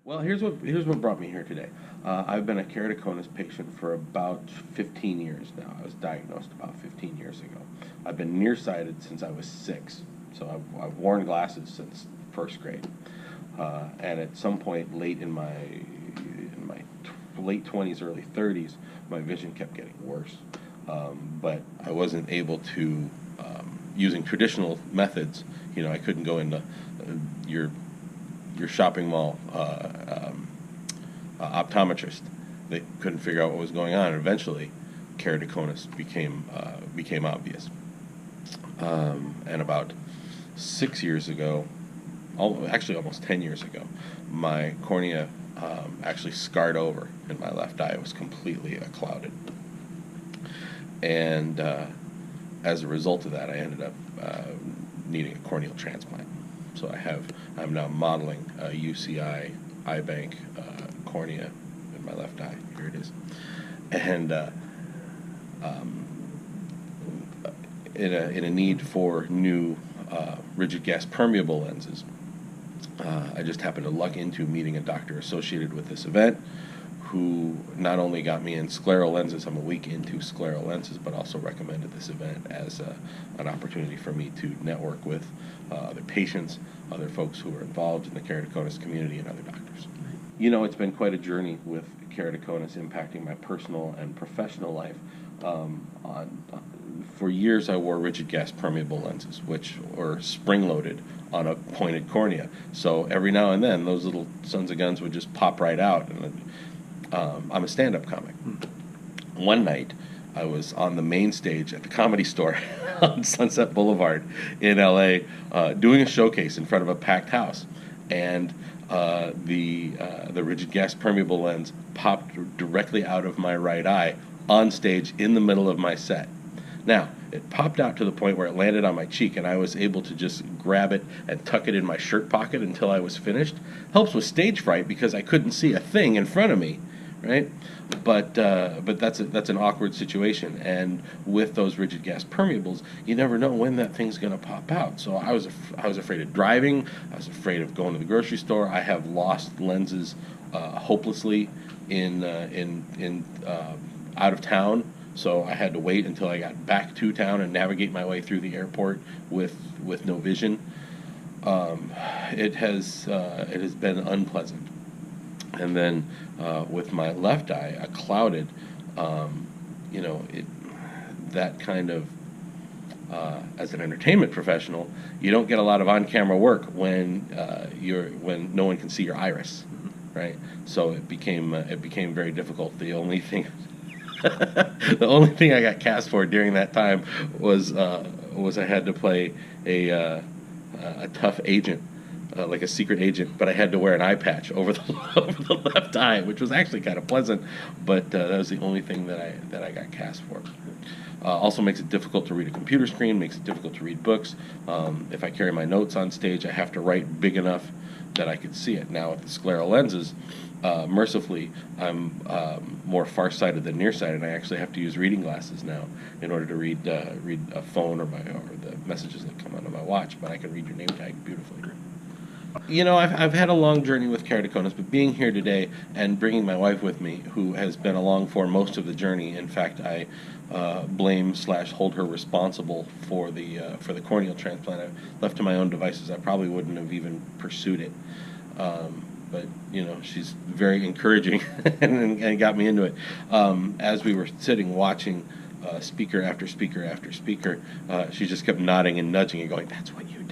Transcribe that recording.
Well, here's what brought me here today. I've been a keratoconus patient for about 15 years now. I was diagnosed about 15 years ago. I've been nearsighted since I was 6, so I've worn glasses since first grade. And at some point late in my late 20s, early 30s, my vision kept getting worse. But I wasn't able to, using traditional methods. I couldn't go into your shopping mall optometrist. They couldn't figure out what was going on, and eventually keratoconus became obvious. And about 6 years ago, actually almost 10 years ago, my cornea actually scarred over in my left eye. It was completely clouded. And as a result of that, I ended up needing a corneal transplant. So I'm now modeling a UCI eye bank cornea in my left eye. Here it is. And in a need for new rigid gas permeable lenses, I just happened to luck into meeting a doctor associated with this event who not only got me in scleral lenses, I'm a week into scleral lenses, but also recommended this event as an opportunity for me to network with other patients, other folks who are involved in the keratoconus community, and other doctors. It's been quite a journey with keratoconus impacting my personal and professional life. For years, I wore rigid gas permeable lenses, which were spring-loaded on a pointed cornea. So every now and then, those little sons of guns would just pop right out. And I'm a stand-up comic. One night, I was on the main stage at the Comedy Store on Sunset Boulevard in L.A. Doing a showcase in front of a packed house, and the rigid gas permeable lens popped directly out of my right eye on stage in the middle of my set. Now, it popped out to the point where it landed on my cheek, and I was able to just grab it and tuck it in my shirt pocket until I was finished. Helps with stage fright because I couldn't see a thing in front of me, right? But that's an awkward situation, and with those rigid gas permeables, you never know when that thing's going to pop out. So I was afraid of driving. I was afraid of going to the grocery store. I have lost lenses hopelessly in out of town. So I had to wait until I got back to town and navigate my way through the airport with no vision. It has been unpleasant. And then with my left eye, a clouded, that kind of, as an entertainment professional, you don't get a lot of on-camera work when no one can see your iris, right? So it became very difficult. The only thing I got cast for during that time was I had to play a tough agent, like a secret agent, but I had to wear an eye patch over the left eye, which was actually kind of pleasant, but that was the only thing that I got cast for. Also makes it difficult to read a computer screen, makes it difficult to read books. If I carry my notes on stage, I have to write big enough that I could see it. Now with the scleral lenses, mercifully, I'm more farsighted than nearsighted, and I actually have to use reading glasses now in order to read a phone or the messages that come onto my watch. But I can read your name tag beautifully. I've had a long journey with keratoconus, but being here today and bringing my wife with me, who has been along for most of the journey. In fact, I blame/hold her responsible for the corneal transplant. Left to my own devices, I probably wouldn't have even pursued it. But she's very encouraging and got me into it. As we were sitting watching speaker after speaker after speaker, she just kept nodding and nudging and going, "That's what you